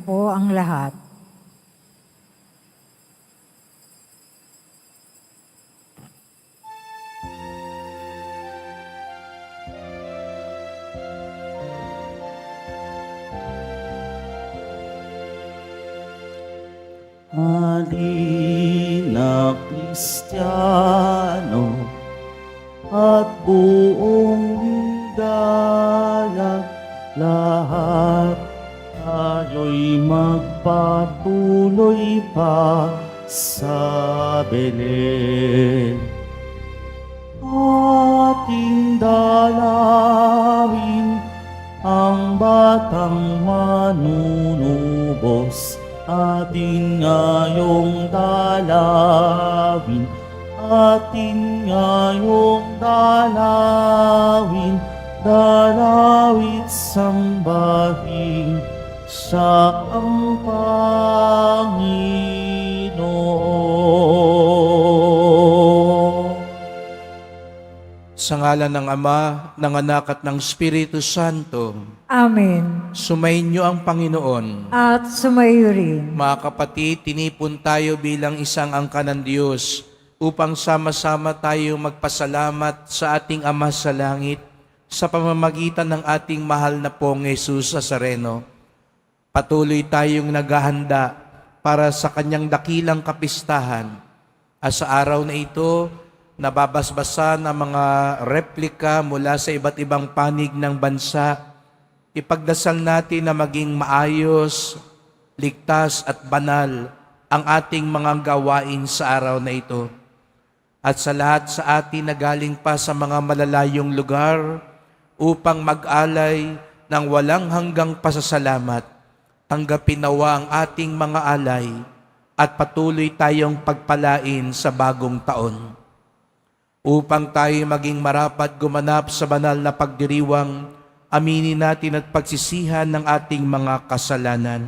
Magsiupo ang lahat. Halina Kristiyano at buong ligaya, lahat tayo'y magpatuloy pa sa Belen. Ating dalawin ang batang manunubos, ating ngayong dalawin, ating ngayong dalawin, dalawit sambahin siya ang Panginoon. Sa ngalan ng Ama, ng Anak at ng Espiritu Santo, Amen. sumainyo ang Panginoon. At sumayo rin. Mga kapatid, tinipon tayo bilang isang angkan ng Diyos upang sama-sama tayo magpasalamat sa ating Ama sa langit sa pamamagitan ng ating mahal na pong Jesus Nazareno. Patuloy tayong naghahanda para sa kanyang dakilang kapistahan. At sa araw na ito, nababasbasan ang mga replika mula sa iba't ibang panig ng bansa. Ipagdasal natin na maging maayos, ligtas at banal ang ating mga gawain sa araw na ito. At sa lahat sa atin na galing pa sa mga malalayong lugar upang mag-alay ng walang hanggang pasasalamat, tanggapin nawa ang ating mga alay at patuloy tayong pagpalain sa bagong taon. Upang tayo maging marapat gumanap sa banal na pagdiriwang, aminin natin at pagsisihan ng ating mga kasalanan.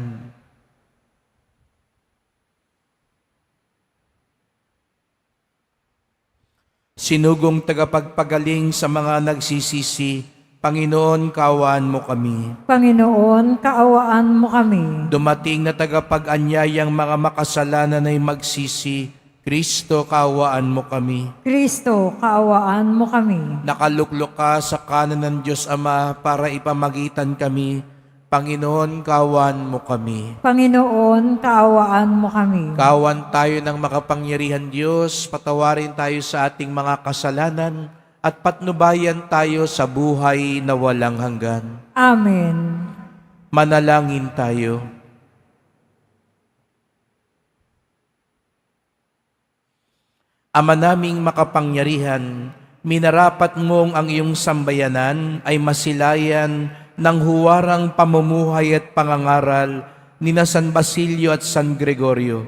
Sinugong tagapagpagaling sa mga nagsisisi, Panginoon, kaawaan mo kami. Panginoon, kaawaan mo kami. Dumating na tagapag-anyayang mga makasalanan ay magsisi, Kristo, kaawaan mo kami. Kristo, kaawaan mo kami. Nakaluklok ka sa kanan ng Diyos Ama para ipamagitan kami. Panginoon, kaawaan mo kami. Panginoon, kaawaan mo kami. Kawan tayo ng makapangyarihan Diyos, patawarin tayo sa ating mga kasalanan, at patnubayan tayo sa buhay na walang hanggan. Amen. Manalangin tayo. Ama naming makapangyarihan, minarapat mong ang iyong sambayanan ay masilayan ng huwarang pamumuhay at pangangaral ni na San Basilio at San Gregorio.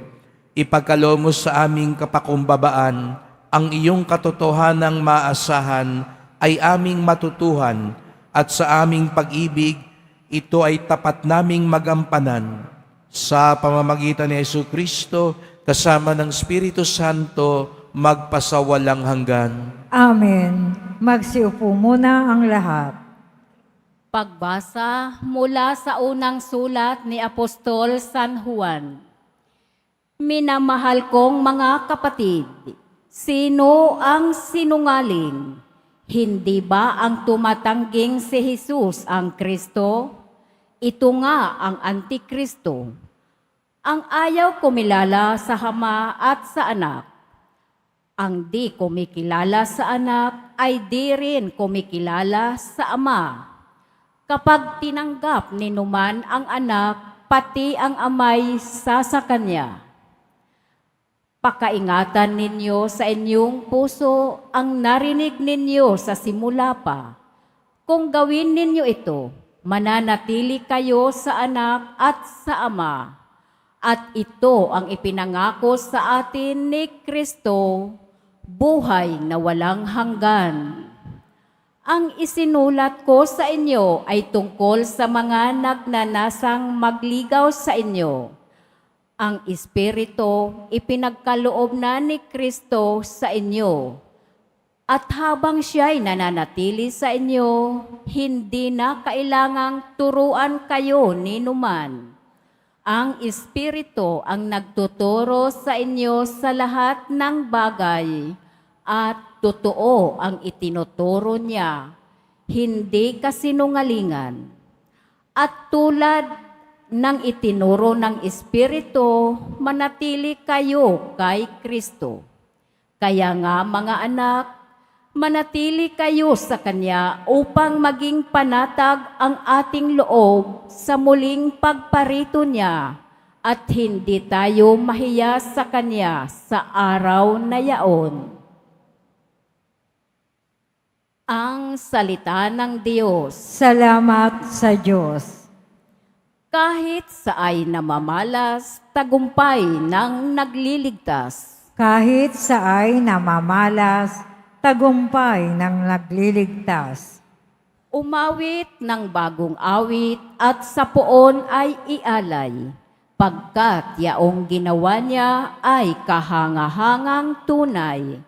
Ipagkaloob mo sa aming kapakumbabaan ang iyong katotohanang maasahan ay aming matutuhan, at sa aming pag-ibig ito ay tapat naming magampanan. Sa pamamagitan ni Jesucristo kasama ng Espiritu Santo magpasawalang hanggan. Amen. Magsiupo muna ang lahat. Pagbasa mula sa unang sulat ni Apostol San Juan. Minamahal kong mga kapatid, sino ang sinungaling? Hindi ba ang tumatangging si Jesus ang Kristo? Ito nga ang Antikristo. Ang ayaw kumilala sa Ama at sa Anak. Ang di kumikilala sa Anak ay di rin kumikilala sa Ama. Kapag tinanggap ni numan ang Anak, pati ang Ama'y sa Kanya. Pakaingatan ninyo sa inyong puso ang narinig ninyo sa simula pa. Kung gawin ninyo ito, mananatili kayo sa Anak at sa Ama. At ito ang ipinangako sa atin ni Kristo, buhay na walang hanggan. Ang isinulat ko sa inyo ay tungkol sa mga nagnanasang magligaw sa inyo. Ang Espiritu ipinagkaloob na ni Kristo sa inyo. At habang siya'y nananatili sa inyo, hindi na kailangang turuan kayo ni numan. Ang Espiritu ang nagtuturo sa inyo sa lahat ng bagay at totoo ang itinuturo niya, hindi kasinungalingan. At tulad ng itinuro ng Espiritu, manatili kayo kay Kristo. Kaya nga mga anak, manatili kayo sa Kanya upang maging panatag ang ating loob sa muling pagparito niya at hindi tayo mahiya sa Kanya sa araw na yaon. Ang salita ng Diyos. Salamat sa Diyos. Kahit sa ay namamalas, tagumpay ng nagliligtas. Kahit sa ay namamalas, tagumpay ng nagliligtas. Umawit ng bagong awit at sa poon ay ialay, pagkat yaong ginawa niya ay kahangahangang tunay.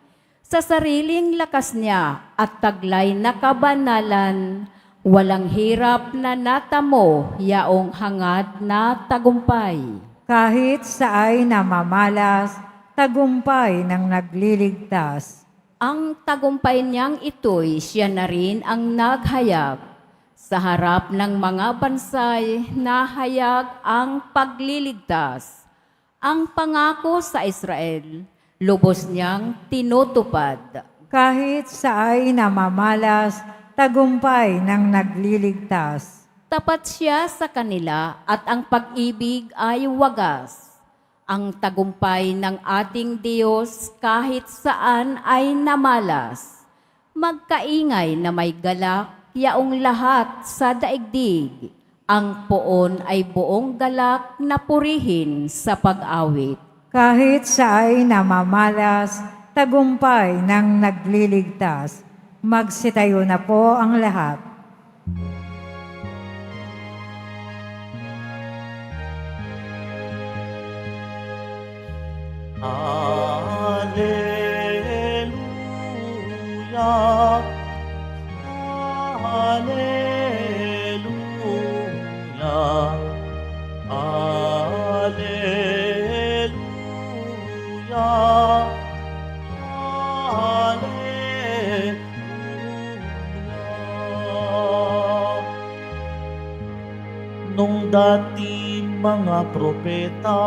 Sa sariling lakas niya at taglay na kabanalan, walang hirap na natamo yaong hangad na tagumpay. Kahit sa ay namamalas, tagumpay ng nagliligtas. Ang tagumpay niyang ito'y siya na rin ang naghayag. Sa harap ng mga bansay, nahayag ang pagliligtas. Ang pangako sa Israel, lubos niyang tinutupad. Kahit sa ay namamalas, tagumpay ng nagliligtas. Tapat siya sa kanila at ang pag-ibig ay wagas. Ang tagumpay ng ating Diyos kahit saan ay namalas. Magkaingay na may galak, yaong lahat sa daigdig. Ang poon ay buong galak na purihin sa pag-awit. Kahit sa ay namamalas, tagumpay ng nagliligtas. Magsitayo na po ang lahat. Alleluia, Alleluia, Alleluia, Alleluia. Nung dati mga propeta,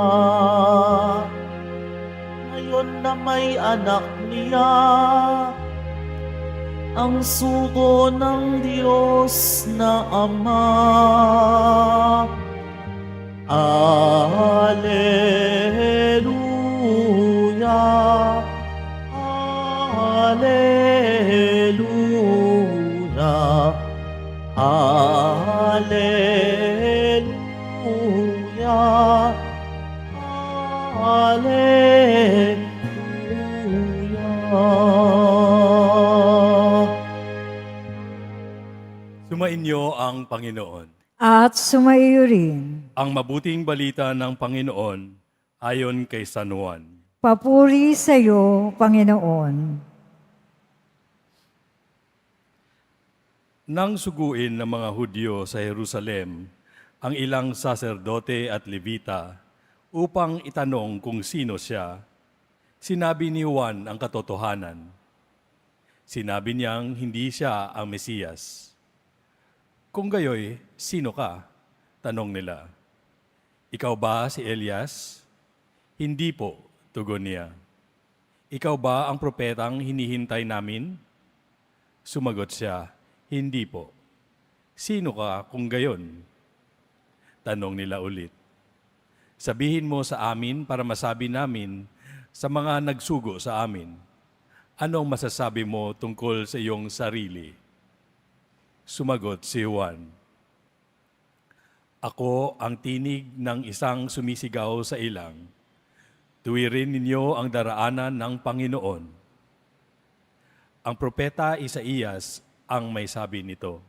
ngayon na may anak niya, ang sugo ng Diyos na Ama. Alleluia, Alleluia, Alleluia, Alleluia. Sumainyo ang Panginoon. At sumaiyo rin. Ang mabuting balita ng Panginoon ayon kay San Juan. Papuri sa iyo, Panginoon. Nang suguin ng mga Hudyo sa Jerusalem ang ilang saserdote at levita upang itanong kung sino siya, sinabi ni Juan ang katotohanan. Sinabi niyang hindi siya ang Mesiyas. Kung gayoy, sino ka? Tanong nila. Ikaw ba si Elias? Hindi po, tugon niya. Ikaw ba ang propetang hinihintay namin? Sumagot siya, hindi po. Sino ka kung gayon? Tanong nila ulit. Sabihin mo sa amin para masabi namin sa mga nagsugo sa amin. Anong masasabi mo tungkol sa iyong sarili? Sumagot si Juan. Ako ang tinig ng isang sumisigaw sa ilang. Tuwirin ninyo ang daraanan ng Panginoon. Ang propeta Isaías ang may sabi nito.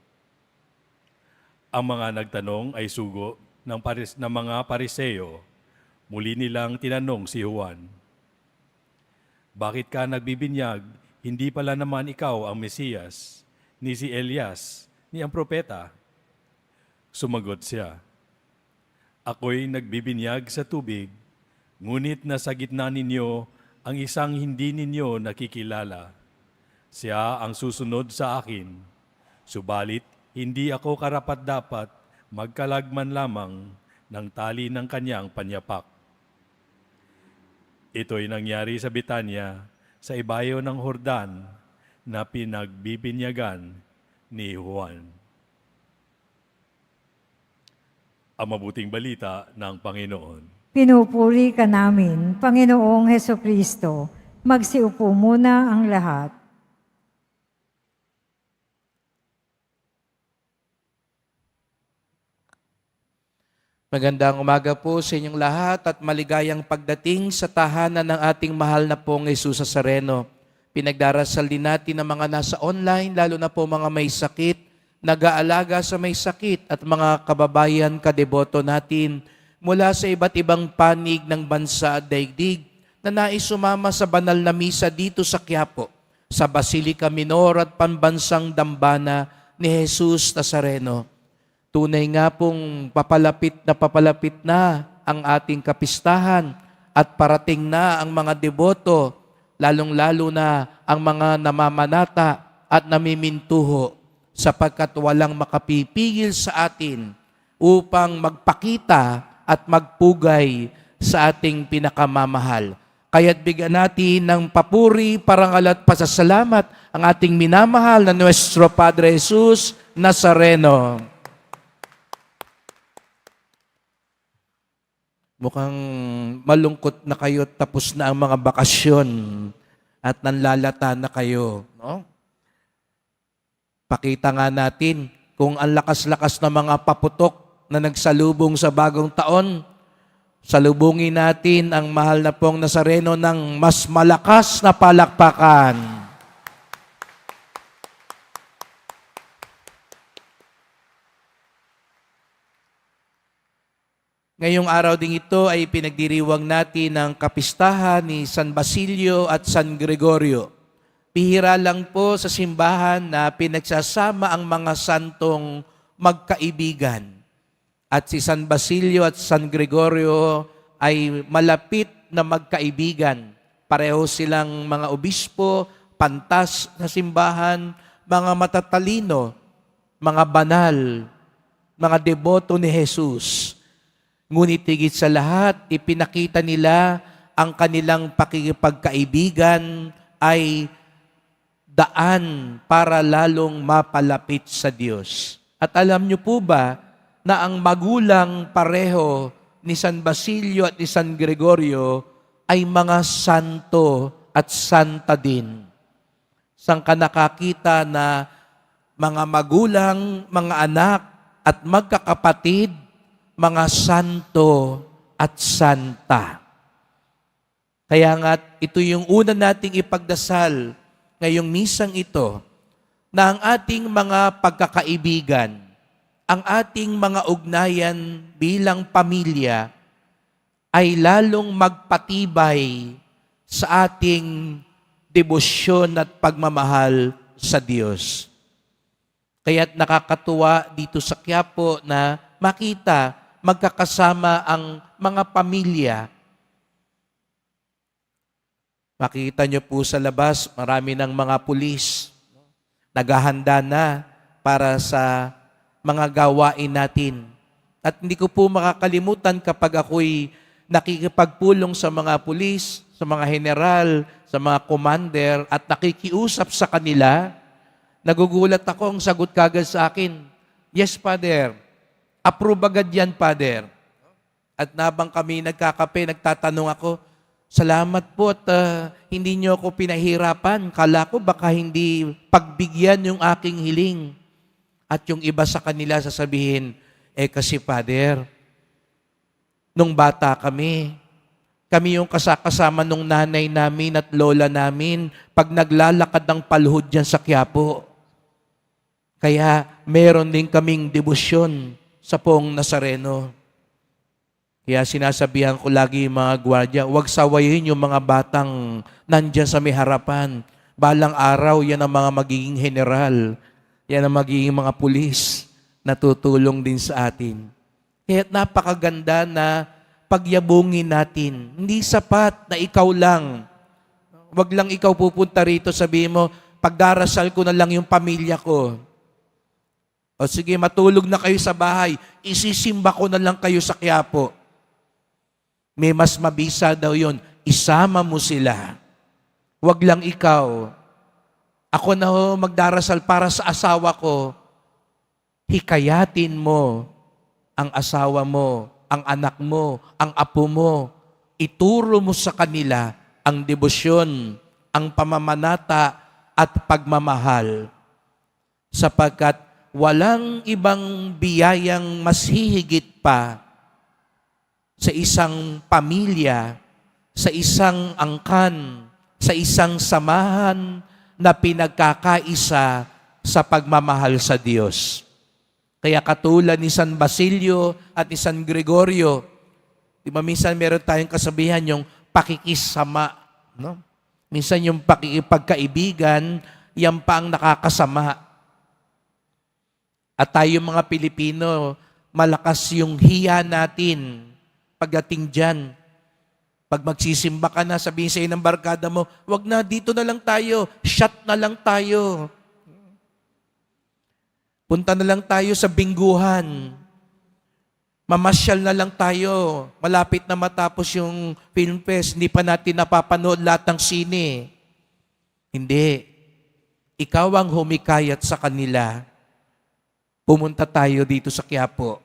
Ang mga nagtanong ay sugo ng mga Pariseo. Muli nilang tinanong si Juan. Bakit ka nagbibinyag? Hindi pala naman ikaw ang Mesiyas, ni si Elias, ni ang propeta. Sumagot siya. Ako'y nagbibinyag sa tubig, ngunit nasa gitna ninyo ang isang hindi ninyo nakikilala. Siya ang susunod sa akin, subalit hindi ako karapat-dapat magkalagman lamang ng tali ng kanyang panyapak. Ito'y nangyari sa Betanya, sa ibayo ng Hordan, na pinagbibinyagan ni Juan. Ang mabuting balita ng Panginoon. Pinupuri ka namin, Panginoong Heso Kristo. Magsiupo muna ang lahat. Magandang umaga po sa inyong lahat at maligayang pagdating sa tahanan ng ating mahal na pong Jesus Nazareno. Pinagdarasal din natin ang mga nasa online, lalo na po mga may sakit, nag-aalaga sa may sakit at mga kababayan kadeboto natin mula sa iba't ibang panig ng bansa at daigdig na nais sumama sa banal na misa dito sa Quiapo, sa Basilica Minor at Pambansang Dambana ni Jesus Nazareno. Tunay nga pong papalapit na ang ating kapistahan at parating na ang mga deboto, lalong-lalo na ang mga namamanata at namimintuho, sapagkat walang makapipigil sa atin upang magpakita at magpugay sa ating pinakamamahal. Kaya't bigyan natin ng papuri, parangal at pasasalamat ang ating minamahal na Nuestro Padre Jesus Nazareno. Mukhang malungkot na kayo, tapos na ang mga bakasyon at nanlalata na kayo. No? Pakita nga natin kung ang lakas-lakas na mga paputok na nagsalubong sa bagong taon, salubungin natin ang mahal na pong Nazareno ng mas malakas na palakpakan. Ngayong araw ding ito ay pinagdiriwang natin ang kapistahan ni San Basilio at San Gregorio. Bihira lang po sa simbahan na pinagsasama ang mga santong magkaibigan. At si San Basilio at San Gregorio ay malapit na magkaibigan. Pareho silang mga obispo, pantas sa simbahan, mga matatalino, mga banal, mga deboto ni Jesus. Ngunit higit sa lahat, ipinakita nila ang kanilang pakikipagkaibigan ay daan para lalong mapalapit sa Diyos. At alam niyo po ba na ang magulang pareho ni San Basilio at ni San Gregorio ay mga santo at santa din? Saan ka nakakita na mga magulang, mga anak at magkakapatid, mga santo at santa? Kaya nga, ito yung una nating ipagdasal ngayong misang ito, na ang ating mga pagkakaibigan, ang ating mga ugnayan bilang pamilya, ay lalong magpatibay sa ating debosyon at pagmamahal sa Diyos. Kaya't nakakatuwa dito sa Quiapo na makita magkakasama ang mga pamilya. Makita nyo po sa labas, marami ng mga pulis. Naghahanda na para sa mga gawain natin. At hindi ko po makakalimutan kapag ako'y nakikipagpulong sa mga pulis, sa mga general, sa mga commander, at nakikiusap sa kanila, nagugulat ako, ang sagot kagad sa akin, "Yes, Father. Approve agad yan, Father." At nabang kami nagkakape, nagtatanong ako, "Salamat po at hindi niyo ako pinahirapan. Kala ko baka hindi pagbigyan yung aking hiling." At yung iba sa kanila sasabihin, "Kasi Father, nung bata kami yung kasama nung nanay namin at lola namin pag naglalakad ng palhod dyan sa Quiapo. Kaya meron din kaming debosyon sa Pong Nazareno." Kaya sinasabihan ko lagi yung mga gwardiya, huwag sawayin yung mga batang nandyan sa may harapan. Balang araw, yan ang mga magiging general. Yan ang magiging mga pulis na tutulong din sa atin. Kaya napakaganda na pagyabungin natin. Hindi sapat na ikaw lang. Wag lang ikaw pupunta rito, sabihin mo, pagdarasal ko na lang yung pamilya ko. O sige, matulog na kayo sa bahay, isisimba ko na lang kayo sa Quiapo. May mas mabisa daw yun, isama mo sila. Wag lang ikaw. Ako na ho magdarasal para sa asawa ko. Hikayatin mo ang asawa mo, ang anak mo, ang apo mo. Ituro mo sa kanila ang debosyon, ang pamamanata at pagmamahal. Sapagkat walang ibang biyayang mas hihigit pa sa isang pamilya, sa isang angkan, sa isang samahan na pinagkakaisa sa pagmamahal sa Diyos. Kaya katulad ni San Basilio at ni San Gregorio, di ba minsan meron tayong kasabihan yung pakikisama, no? Minsan yung pakikipagkaibigan, yan pa ang nakakasama. At tayo mga Pilipino, malakas yung hiya natin pagdating dyan. Pag magsisimba ka na, sabihin sa'yo ng barkada mo, wag na, dito na lang tayo, shot na lang tayo. Punta na lang tayo sa bingguhan. Mamasyal na lang tayo. Malapit na matapos yung film fest, hindi pa natin napapanood lahat ng sine. Hindi. Ikaw ang humikayat sa kanila. Pumunta tayo dito sa Quiapo.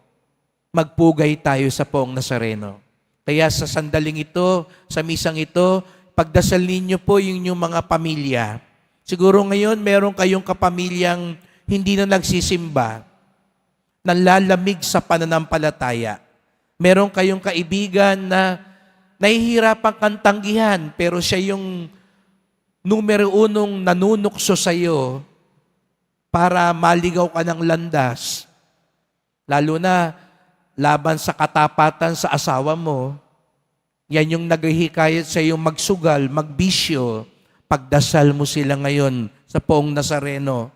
Magpugay tayo sa Poong Nazareno. Kaya sa sandaling ito, sa misang ito, pagdasal ninyo po yung inyong mga pamilya. Siguro ngayon, meron kayong kapamilyang hindi na nagsisimba, nanlalamig sa pananampalataya. Meron kayong kaibigan na nahihirapang kang tanggihan, pero siya yung numero unong nanunukso sa iyo para maligaw ka ng landas. Lalo na laban sa katapatan sa asawa mo, yan yung naghihikayat sa iyo magsugal, magbisyo. Pagdasal mo sila ngayon sa Poong Nazareno.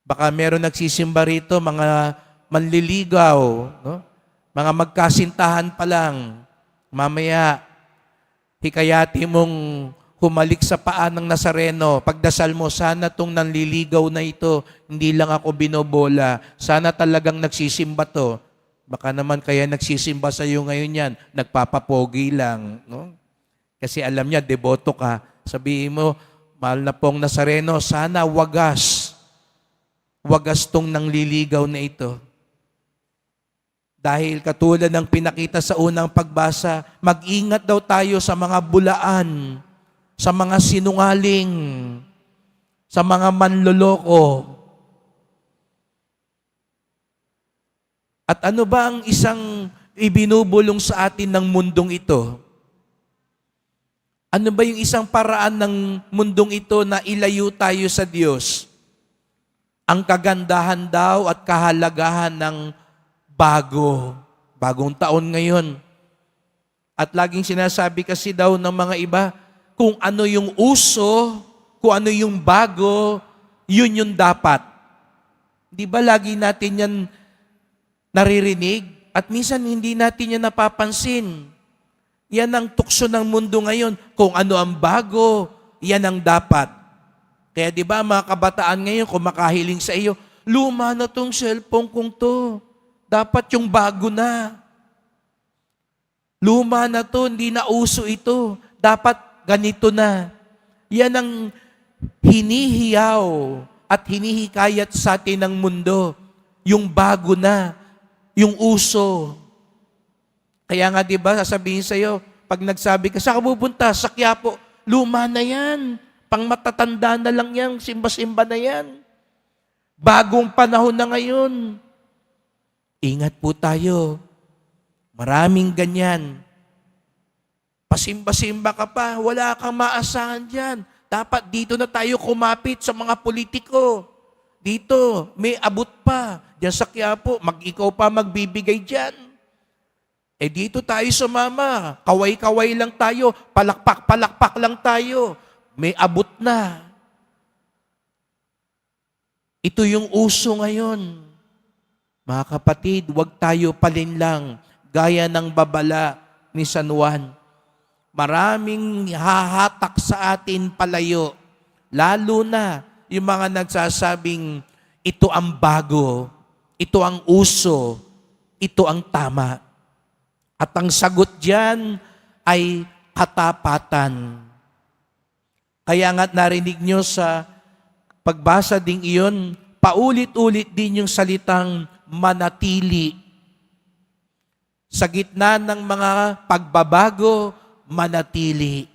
Baka meron nagsisimba rito, mga manliligaw, no? Mga magkasintahan pa lang. Mamaya, hikayati mong humalik sa paa ng Nazareno. Pagdasal mo, sana tong nanliligaw na ito, hindi lang ako binobola. Sana talagang nagsisimba to. Baka naman kaya nagsisimba sa iyo ngayon yan, nagpapapogi lang. No? Kasi alam niya, deboto ka. Sabihin mo, mahal na Poong Nazareno, sana wagas tong nangliligaw na ito. Dahil katulad ng pinakita sa unang pagbasa, mag-ingat daw tayo sa mga bulaan, sa mga sinungaling, sa mga manloloko. At ano ba ang isang ibinubulong sa atin ng mundong ito? Ano ba yung isang paraan ng mundong ito na ilayo tayo sa Diyos? Ang kagandahan daw at kahalagahan ng bagong taon ngayon. At laging sinasabi kasi daw ng mga iba, kung ano yung uso, kung ano yung bago, yun yung dapat. Di ba lagi natin yan naririnig? At minsan hindi natin yan napapansin. Yan ang tukso ng mundo ngayon. Kung ano ang bago, yan ang dapat. Kaya di ba mga kabataan ngayon, kung makahiling sa iyo, luma na tong cellphone kong to. Dapat yung bago na. Luma na to, hindi na uso ito. Dapat ganito na. Yan ang hinihiyaw at hinihikayat sa atin ng mundo. Yung bago na, yung uso. Kaya nga di ba, sasabihin sa iyo, pag nagsabi ka, saan ka pupunta? Sa Quiapo. Luma na yan. Pang matatanda na lang yan, simba-simba na yan. Bagong panahon na ngayon. Ingat po tayo. Maraming ganyan. Pasimba-simba ka pa, wala kang maasahan dyan. Dapat dito na tayo kumapit sa mga politiko. Dito, may abot pa. Diyan sa Quiapo, ikaw pa magbibigay dyan. Dito tayo sumama. Kaway-kaway lang tayo. Palakpak-palakpak lang tayo. May abot na. Ito yung uso ngayon. Mga kapatid, huwag tayo palinlang gaya ng babala ni San Juan. Maraming hahatak sa atin palayo, lalo na yung mga nagsasabing ito ang bago, ito ang uso, ito ang tama. At ang sagot diyan ay katapatan. Kaya nga't narinig nyo sa pagbasa ding iyon, paulit-ulit din yung salitang manatili. Sa gitna ng mga pagbabago, manatili.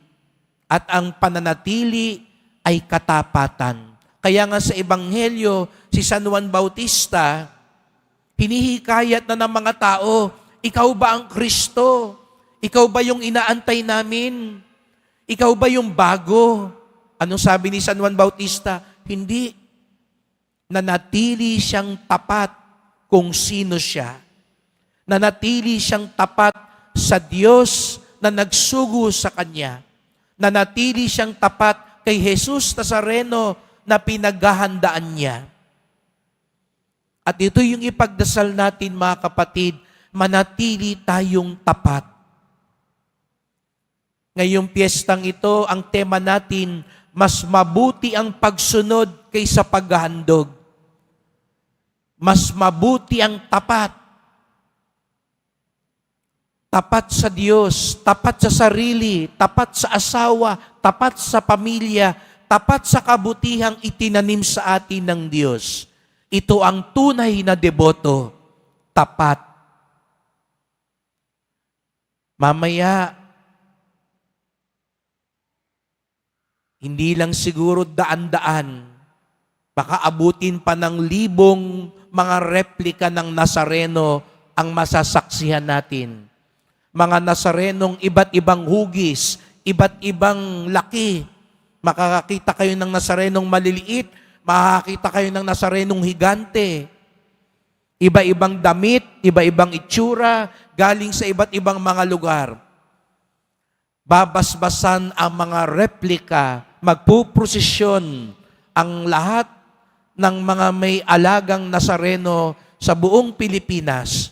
At ang pananatili ay katapatan. Kaya nga sa Ebanghelyo, si San Juan Bautista, hinihikayat na ng mga tao, ikaw ba ang Kristo? Ikaw ba yung inaantay namin? Ikaw ba yung bago? Anong sabi ni San Juan Bautista? Hindi. Nanatili siyang tapat kung sino siya. Nanatili siyang tapat sa Diyos na nagsugo sa Kanya. Nanatili siyang tapat kay Jesus Nazareno na pinaghahandaan niya. At ito yung ipagdasal natin, mga kapatid, manatili tayong tapat. Ngayong piyestang ito, ang tema natin, mas mabuti ang pagsunod kaysa paghahandog. Mas mabuti ang tapat. Tapat sa Diyos, tapat sa sarili, tapat sa asawa, tapat sa pamilya, tapat sa kabutihang itinanim sa atin ng Diyos. Ito ang tunay na deboto, tapat. Mamaya, hindi lang siguro daan-daan, baka abutin pa ng libong mga replika ng Nazareno ang masasaksihan natin. Mga Nazarenong iba't ibang hugis, iba't ibang laki. Makakakita kayo ng Nazarenong maliliit, makakakita kayo ng Nazarenong higante. Iba-ibang damit, iba-ibang itsura, galing sa iba't ibang mga lugar. Babasbasan ang mga replika, magpuprosesyon ang lahat ng mga may alagang Nazareno sa buong Pilipinas.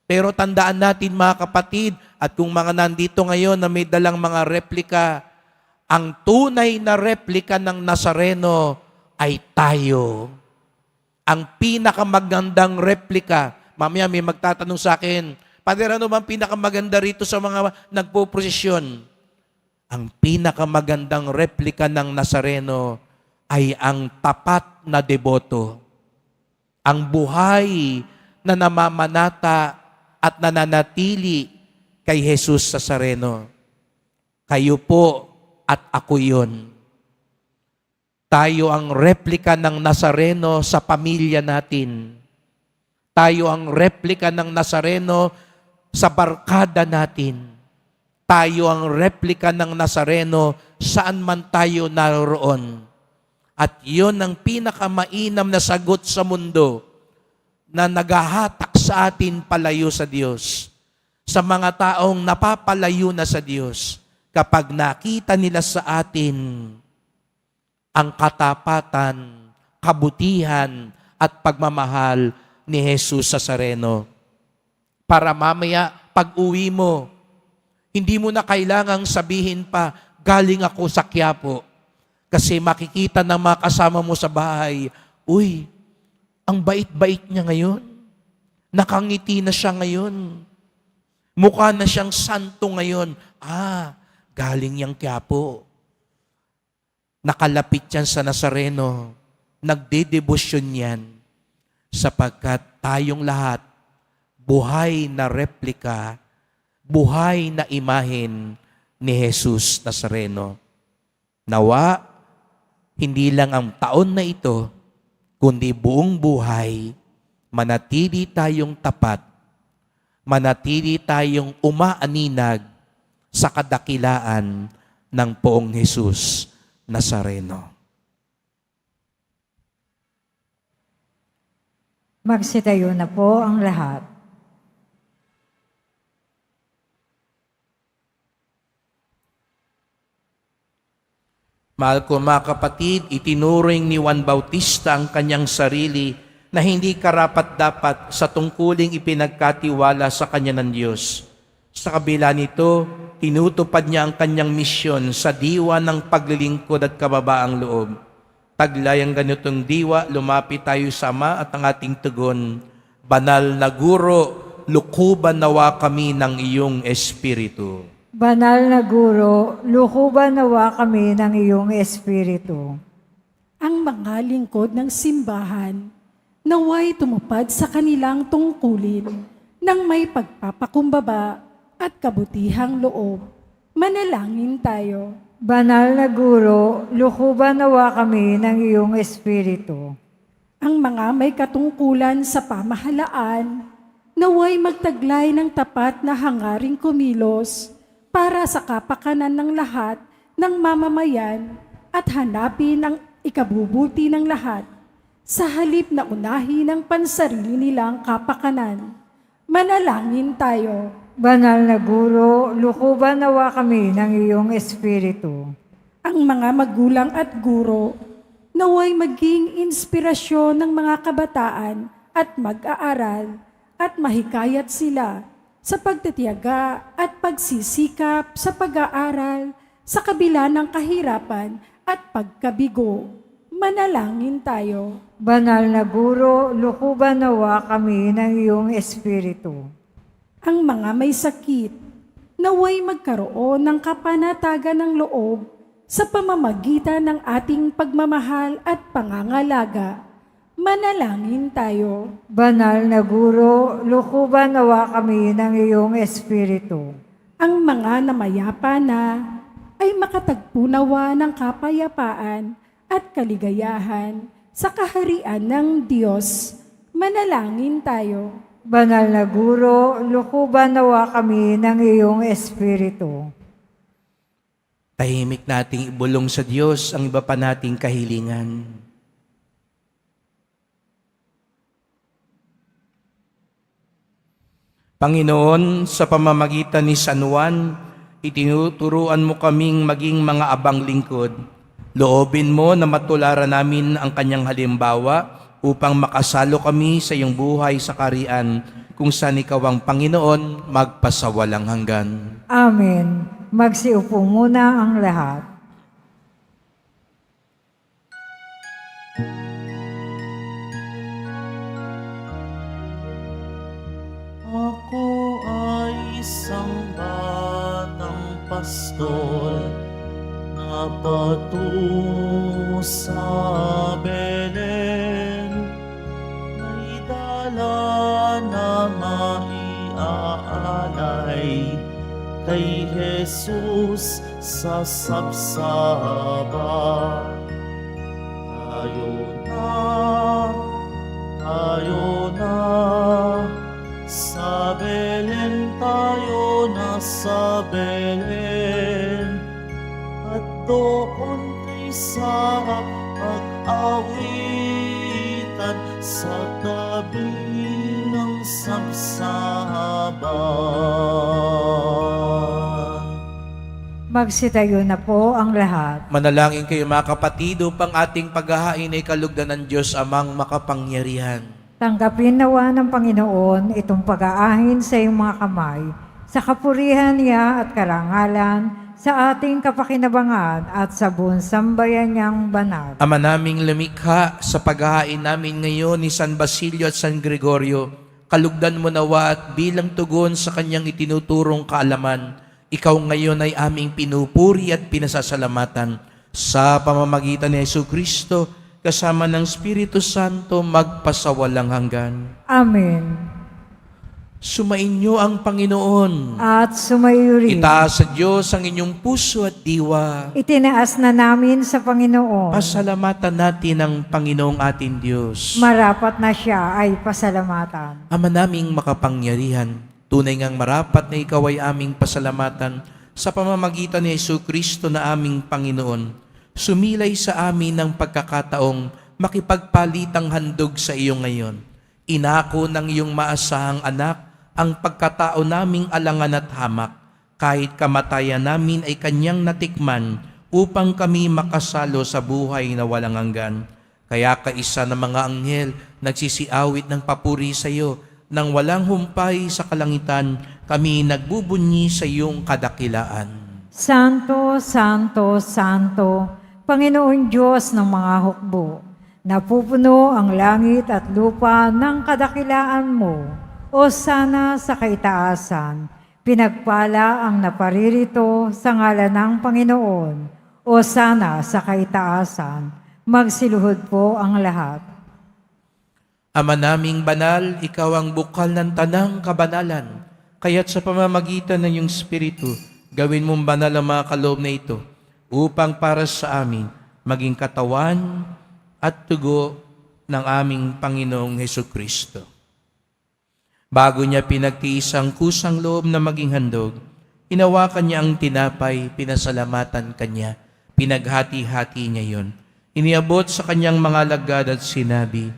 Pero tandaan natin, mga kapatid, at kung mga nandito ngayon na may dalang mga replika, ang tunay na replika ng Nazareno ay tayo. Ang pinakamagandang replika, mamaya may magtatanong sa akin, Padre, ano bang pinakamaganda rito sa mga nagpo-prosesyon? Ang pinakamagandang replika ng Nazareno ay ang tapat na deboto. Ang buhay na namamanata at nananatili kay Jesus Nazareno. Kayo po at ako yun. Tayo ang replika ng Nazareno sa pamilya natin. Tayo ang replika ng Nazareno sa barkada natin. Tayo ang replika ng Nazareno saan man tayo naroon. At yun ang pinakamainam na sagot sa mundo na naghahatak sa atin palayo sa Diyos. Sa mga taong napapalayo na sa Diyos, kapag nakita nila sa atin ang katapatan, kabutihan, at pagmamahal ni Jesus Nazareno. Para mamaya, pag-uwi mo, hindi mo na kailangang sabihin pa, galing ako sa Quiapo. Kasi makikita ng mga kasama mo sa bahay, uy, ang bait-bait niya ngayon. Nakangiti na siya ngayon. Mukha na siyang santo ngayon. Galing yang Quiapo. Nakalapit yan sa Nazareno. Nagdedebosyon yan. Sapagkat tayong lahat, buhay na replika, buhay na imahen ni Jesus Nazareno. Nawa, hindi lang ang taon na ito, kundi buong buhay, manatili tayong tapat, manatili tayong umaaninag sa kadakilaan ng poong Jesus Nazareno. Magsitayo na po ang lahat. Mahal ko mga kapatid, itinuring ni Juan Bautista ang kanyang sarili na hindi karapat-dapat sa tungkuling ipinagkatiwala sa kanya ng Diyos. Sa kabila nito, tinutupad niya ang kanyang misyon sa diwa ng paglilingkod at kababaang loob. Taglay ang ganitong diwa, lumapit tayo sa Ama at ang ating tugon, Banal na Guro, lukuban nawa kami ng iyong Espiritu. Banal na Guro, lukuban nawa kami ng iyong Espiritu. Ang mga lingkod ng simbahan naway tumupad sa kanilang tungkulin ng may pagpapakumbaba at kabutihang loob. Manalangin tayo. Banal na Guro, lukuban nawa kami ng iyong Espiritu. Ang mga may katungkulan sa pamahalaan naway magtaglay ng tapat na hangaring kumilos para sa kapakanan ng lahat ng mamamayan at hanapin ang ikabubuti ng lahat sa halip na unahin ang pansarili nilang kapakanan. Manalangin tayo. Banal na Guro, lukuban nawa kami ng iyong Espiritu. Ang mga magulang at guro naway maging inspirasyon ng mga kabataan at mag-aaral at mahikayat sila sa pagtitiyaga at pagsisikap sa pag-aaral sa kabila ng kahirapan at pagkabigo. Manalangin tayo. Banal na Guro, lukuban nawa kami ng iyong Espiritu. Ang mga may sakit naway magkaroon ng kapanatagan ng loob sa pamamagitan ng ating pagmamahal at pangangalaga. Manalangin tayo. Banal na Guro, lukuban nawa kami ng iyong Espiritu. Ang mga namayapa na ay makatagpo nawa ng kapayapaan at kaligayahan sa kaharian ng Diyos. Manalangin tayo. Banal na Guro, lukuban nawa kami ng iyong Espiritu. Tahimik nating ibulong sa Diyos ang iba pa nating kahilingan. Panginoon, sa pamamagitan ni San Juan, itinuturuan mo kaming maging mga abang lingkod. Loobin mo na matularan namin ang kanyang halimbawa upang makasalo kami sa iyong buhay sa kaharian kung saan ikaw ang Panginoon magpasawalang hanggan. Amen. Magsiupo muna ang lahat. Ako ay isang batang pastol na patungo sa Belen. May dala na maiaalay kay Jesus sa sabsaba. Tayo na, sa Belen tayo na sa Belen. At doon kay Sara pag-awitan sa tabi ng sabsaban. Magsitayo na po ang lahat. Manalangin kayo mga kapatid upang ating paghahain ay kalugdan ng Diyos amang makapangyarihan. Tanggapin nawa ng Panginoon itong pag-aahin sa iyong mga kamay, sa kapurihan niya at karangalan, sa ating kapakinabangan at sa buong sambayan niyang banal. Ama naming lumikha, sa paghahain namin ngayon ni San Basilio at San Gregorio, kalugdan mo nawa at bilang tugon sa kanyang itinuturong kaalaman, ikaw ngayon ay aming pinupuri at pinasasalamatan sa pamamagitan ni Jesucristo, kasama ng Espiritu Santo magpasawalang hanggan. Amen. Sumainyo ang Panginoon. At sumayo rin. Itaas sa Diyos ang inyong puso at diwa. Itinaas na namin sa Panginoon. Pasalamatan natin ang Panginoong ating Diyos. Marapat na siya ay pasalamatan. Ama naming makapangyarihan, tunay ngang marapat na ikaw ay aming pasalamatan sa pamamagitan ni Jesucristo na aming Panginoon. Sumilay sa amin ng pagkakataong makipagpalitang handog sa iyo ngayon. Inako ng iyong maasahang anak ang pagkatao naming alangan at hamak, kahit kamatayan namin ay kanyang natikman upang kami makasalo sa buhay na walang hanggan. Kaya kaisa ng mga anghel nagsisiawit ng papuri sa iyo. Nang walang humpay sa kalangitan, kami nagbubunyi sa iyong kadakilaan. Santo, Santo, Santo, Panginoon Diyos ng mga hukbo, napupuno ang langit at lupa ng kadakilaan mo. O sana sa kaitaasan, pinagpala ang naparirito sa ngalan ng Panginoon. O sana sa kaitaasan, magsiluhod po ang lahat. Ama naming banal, ikaw ang bukal ng tanang kabanalan. Kaya't sa pamamagitan ng iyong Espiritu, gawin mong banal ang mga kaloob na ito upang para sa amin maging katawan at tugo ng aming Panginoong Hesukristo. Bago niya pinagtiis ang kusang loob na maging handog, inawakan niya ang tinapay, pinasalamatan kanya, pinaghati-hati niya yon. Iniabot sa kanyang mga alagad at sinabi,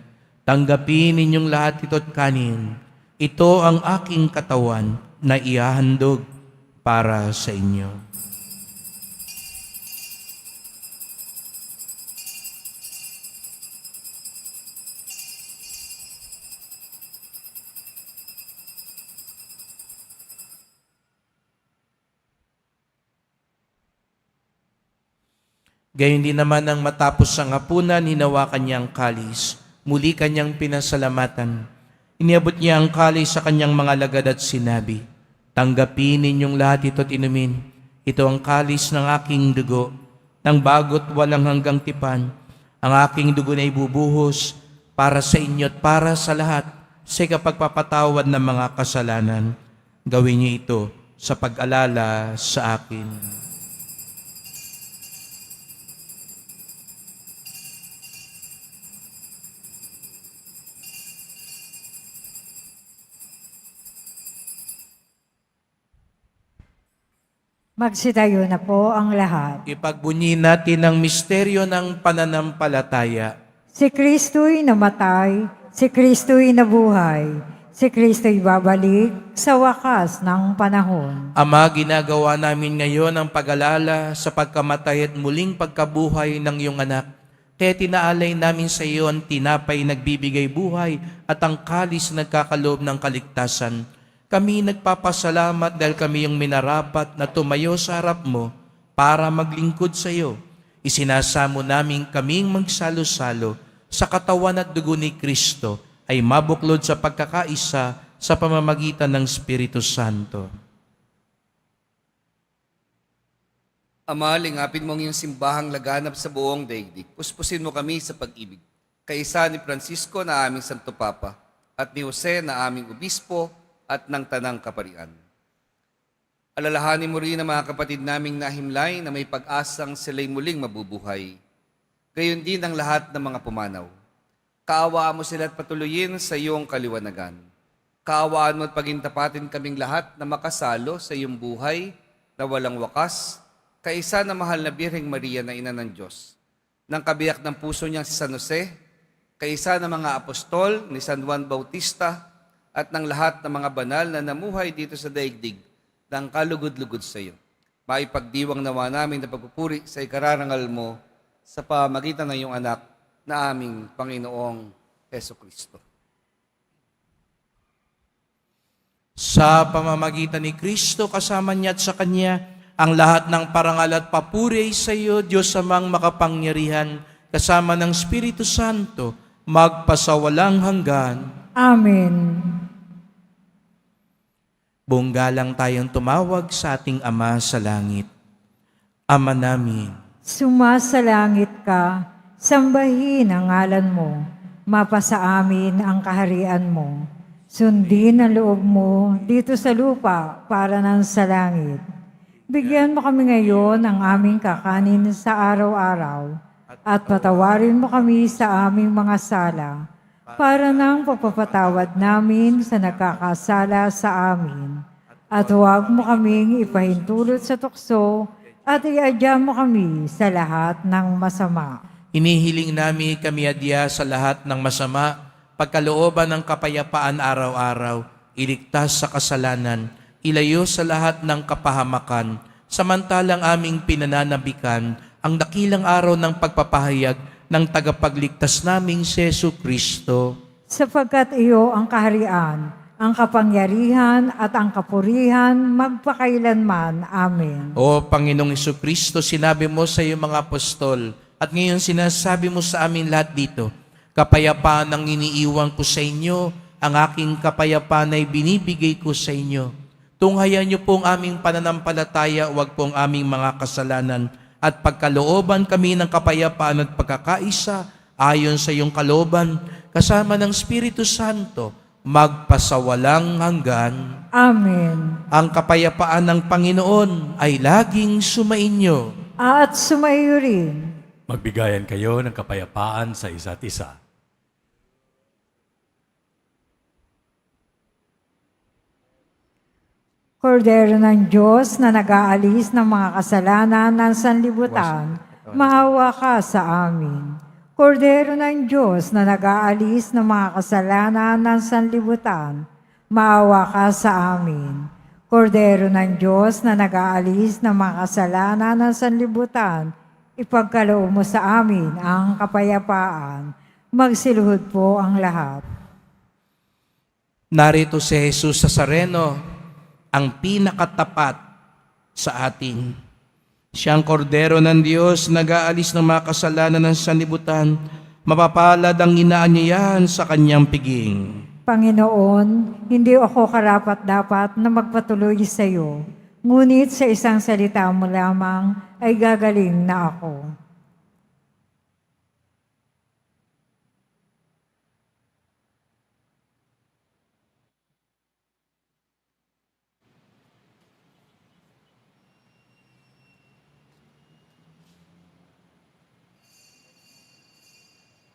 "Tanggapin ninyong lahat ito't kanin. Ito ang aking katawan na ihahandog para sa inyo." Gayon din naman nang matapos ang hapunan, hinawakan niya ang kalis. Muli kanyang pinasalamatan. Iniabot niya ang kalis sa kanyang mga alagad at sinabi, "Tanggapin ninyong lahat ito't inumin. Ito ang kalis ng aking dugo, ng bago't walang hanggang tipan. Ang aking dugo na ibubuhos para sa inyo at para sa lahat sa kapagpapatawad ng mga kasalanan. Gawin niyo ito sa pag-alala sa akin." Magsitayo na po ang lahat. Ipagbunyi natin ang misteryo ng pananampalataya. Si Kristo'y namatay, si Kristo'y nabuhay, si Kristo'y babalik sa wakas ng panahon. Ama, ginagawa namin ngayon ang pag-alala sa pagkamatay at muling pagkabuhay ng iyong anak. Kaya tinaalay namin sa iyo ang tinapay nagbibigay buhay at ang kalis na nagkakaloob ng kaligtasan. Kami nagpapasalamat dahil kami yung minarapat na tumayo sa harap mo para maglingkod sa iyo. Isinasamo namin kaming magsalo-salo sa katawan at dugo ni Kristo ay mabuklod sa pagkakaisa sa pamamagitan ng Espiritu Santo. Ama, lingapin mo ang iyong simbahang laganap sa buong daigdig. Puspusin mo kami sa pag-ibig. Kaisa ni Francisco na aming Santo Papa at ni Jose na aming Obispo at ng Tanang Kaparian. Alalahanin mo rin ang mga kapatid naming nahimlay na may pag-asang sila'y muling mabubuhay. Gayon din ang lahat ng mga pumanaw. Kaawaan mo sila at patuloyin sa iyong kaliwanagan. Kaawaan mo at pagintapatin kaming lahat na makasalo sa iyong buhay na walang wakas, kaisa na mahal na Birheng Maria na Ina ng Diyos, ng kabiyak ng puso niyang si San Jose, kaisa ng mga apostol ni San Juan Bautista, at ng lahat ng mga banal na namuhay dito sa daigdig ng kalugod-lugod sa iyo. Maipagdiwang nawa namin na pagpupuri sa ikararangal mo sa pamagitan ng iyong anak na aming Panginoong Hesukristo. Sa pamamagitan ni Kristo, kasama niya at sa Kanya, ang lahat ng parangal at papuri ay sa iyo, Diyos amang makapangyarihan, kasama ng Espiritu Santo, magpasawalang hanggan. Amen. Buong galang tayong tumawag sa ating Ama sa langit. Ama namin, Sumasalangit ka, sambahin ang ngalan mo, mapasa amin ang kaharian mo. Sundin ang loob mo dito sa lupa para ng sa langit. Bigyan mo kami ngayon ng aming kakanin sa araw-araw at patawarin mo kami sa aming mga sala para ng pagpapatawad namin sa nagkakasala sa amin. At huwag mo kaming ipahintulot sa tukso at iadya mo kami sa lahat ng masama. inihiling namin kami adya sa lahat ng masama, pagkalooban ng kapayapaan araw-araw, iligtas sa kasalanan, ilayo sa lahat ng kapahamakan, samantalang aming pinananabikan ang dakilang araw ng pagpapahayag ng tagapagligtas naming si Jesu Kristo. Sapagkat iyo ang kaharian, ang kapangyarihan at ang kapurihan magpakailanman. Amen. O Panginoong Kristo, sinabi mo sa iyong mga apostol, at ngayon sinasabi mo sa amin lahat dito, kapayapaan ang iniiwan ko sa inyo, ang aking kapayapaan ay binibigay ko sa inyo. Tunghayan niyo po ang aming pananampalataya, huwag po ang aming mga kasalanan, at pagkalooban kami ng kapayapaan at pagkakaisa, ayon sa iyong kalooban, kasama ng Espiritu Santo, magpasawalang hanggan. Amen. Ang kapayapaan ng Panginoon ay laging sumainyo. At sumaiyo rin. Magbigayan kayo ng kapayapaan sa isa't isa. Kordero ng Diyos na nag-aalis ng mga kasalanan ng sanlibutan, maawa ka sa amin. Kordero ng Diyos na nag-aalis ng mga kasalanan ng sanlibutan, maawa ka sa amin. Kordero ng Diyos na nag-aalis ng mga kasalanan ng sanlibutan, ipagkaloob mo sa amin ang kapayapaan. Magsiluhod po ang lahat. Narito si Jesus Nazareno, ang pinakatapat sa atin. Siyang kordero ng Diyos, nag-aalis ng mga kasalanan ng sanlibutan, mapapalad ang inaanyayahan sa kanyang piging. Panginoon, hindi ako karapat-dapat na magpatuloy sa iyo, ngunit sa isang salita mo lamang ay gagaling na ako.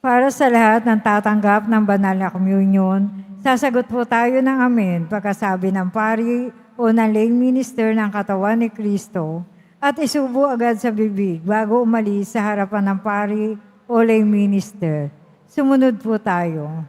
Para sa lahat ng tatanggap ng banal na communion, sasagot po tayo ng amen pagkasabi ng pari o ng lay minister ng katawan ni Kristo at isubo agad sa bibig bago umalis sa harapan ng pari o lay minister. Sumunod po tayo.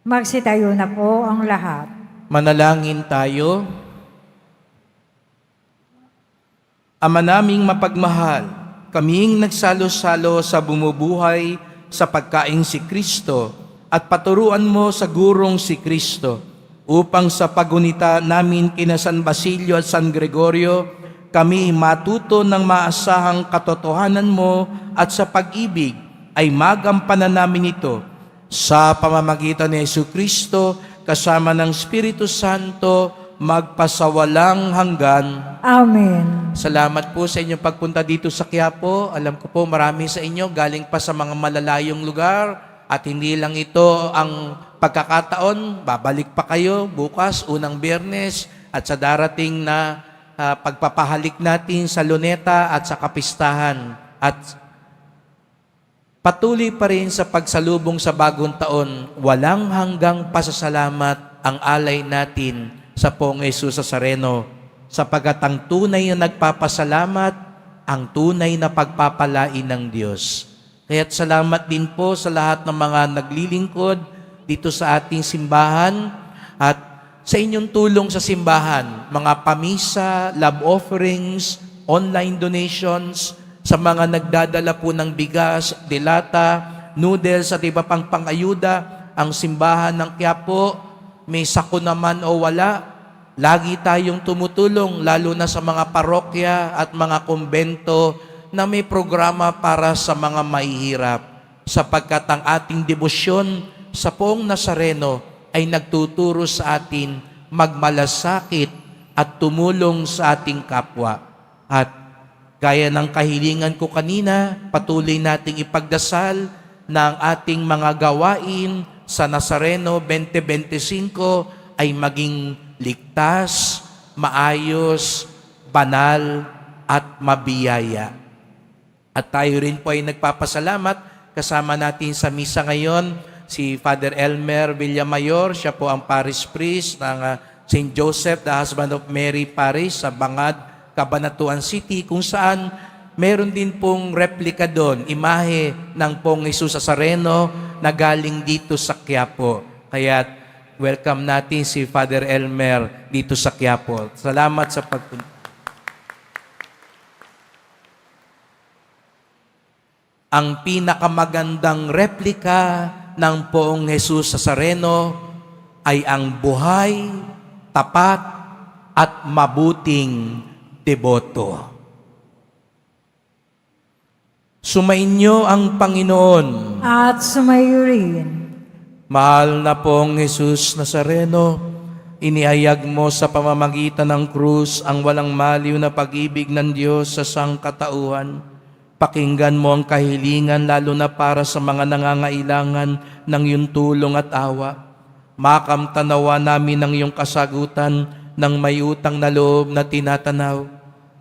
Magsitayo na po ang lahat. Manalangin tayo. Ama naming mapagmahal, kaming nagsalo-salo sa bumubuhay sa pagkaing si Kristo at paturuan mo sa gurong si Kristo upang sa pagunita namin kina San Basilio at San Gregorio, kami matuto ng maasahang katotohanan mo at sa pag-ibig ay magampanan namin ito sa pamamagitan ni Jesu Kristo kasama ng Espiritu Santo magpasawalang hanggan. Amen. Salamat po sa inyong pagpunta dito sa Quiapo. Alam ko po marami sa inyo galing pa sa mga malalayong lugar at hindi lang ito ang pagkakataon. Babalik pa kayo bukas, unang Biyernes at sa darating na pagpapahalik natin sa Luneta at sa kapistahan. At patuloy pa rin sa pagsalubong sa bagong taon, walang hanggang pasasalamat ang alay natin sa Poong Jesus Nazareno, sapagat ang tunay na nagpapasalamat, ang tunay na pagpapalain ng Diyos. Kaya't salamat din po sa lahat ng mga naglilingkod dito sa ating simbahan at sa inyong tulong sa simbahan, mga pamisa, love offerings, online donations, sa mga nagdadala po ng bigas, delata, noodles at iba pang pangayuda, ang simbahan ng Quiapo, may sako naman o wala, lagi tayong tumutulong, lalo na sa mga parokya at mga kumbento na may programa para sa mga mahihirap, sapagkat ang ating debosyon sa Poong Nazareno ay nagtuturo sa atin magmalasakit at tumulong sa ating kapwa. At gaya ng kahilingan ko kanina, patuloy nating ipagdasal na ang ating mga gawain sa Nazareno 2025 ay maging ligtas, maayos, banal, at mabiyaya. At tayo rin po ay nagpapasalamat. Kasama natin sa misa ngayon si Father Elmer Villamayor. Siya po ang parish priest ng St. Joseph, the Husband of Mary Parish sa Bangad, Cabanatuan City, kung saan meron din pong replika doon, imahe ng Pong Jesus Nazareno na galing dito sa Quiapo. Kaya welcome natin si Father Elmer dito sa Quiapo. Salamat sa pagpunta. Ang pinakamagandang replika ng Poong Jesus Nazareno ay ang buhay, tapat, at mabuting deboto. Sumainyo ang Panginoon. At sumayo rin. Mahal na Poong Jesus Nazareno, inihayag mo sa pamamagitan ng krus ang walang maliw na pag-ibig ng Diyos sa sangkatauhan. Pakinggan mo ang kahilingan lalo na para sa mga nangangailangan ng iyong tulong at awa. Makamtanawa namin ang iyong kasagutan ng may utang na loob na tinatanaw.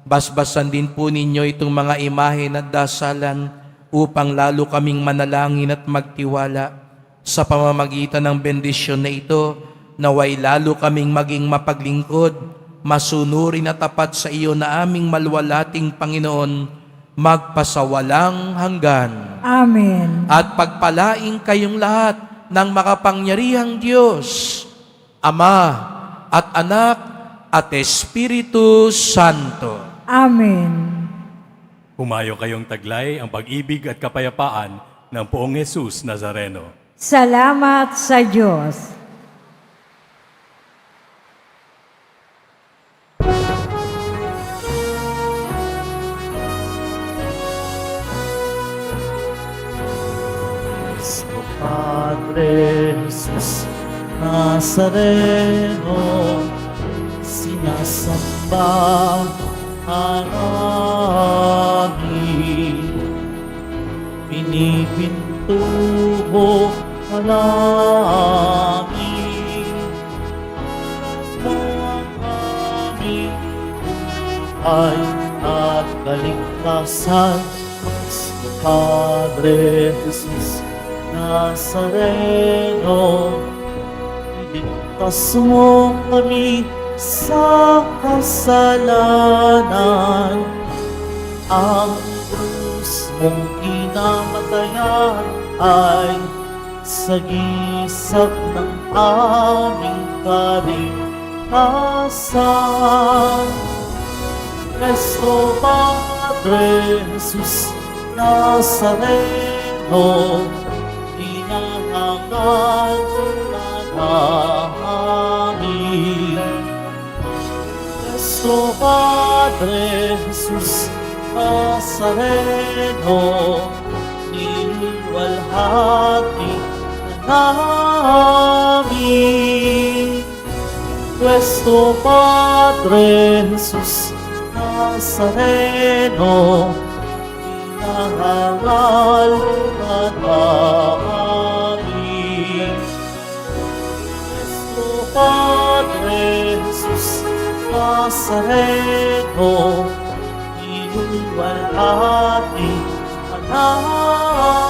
Basbasan din po ninyo itong mga imahe at dasalan upang lalo kaming manalangin at magtiwala. Sa pamamagitan ng bendisyon na ito, naway lalo kaming maging mapaglingkod, masunurin at tapat sa iyo na aming malwalating Panginoon, magpasawalang hanggan. Amen. At pagpalaing kayong lahat ng makapangyarihang Diyos, Ama at Anak at Espiritu Santo. Amen. Humayo kayong taglay ang pag-ibig at kapayapaan ng Poong Jesus Nazareno. Salamat sa Diyos. Padre Jesus Nazareno, sinasamba ka namin, pinipintuho ka namin, ang aming buhay at kaligtasan. Padre Jesus Nazareno, iligtas mo kami sa kasalanan. Ang krus mong kinamatayan ay sagisag ng aming kaligtasan. Cristo Padre Jesus Nazareno, inangangal na namin. Cristo Padre Jesus Nazareno, niluwalhati na namin. Cristo Padre Jesus Nazareno, inangangal na namin. Cristo Padre Jesus Nazareno, inuwalhati ka namin.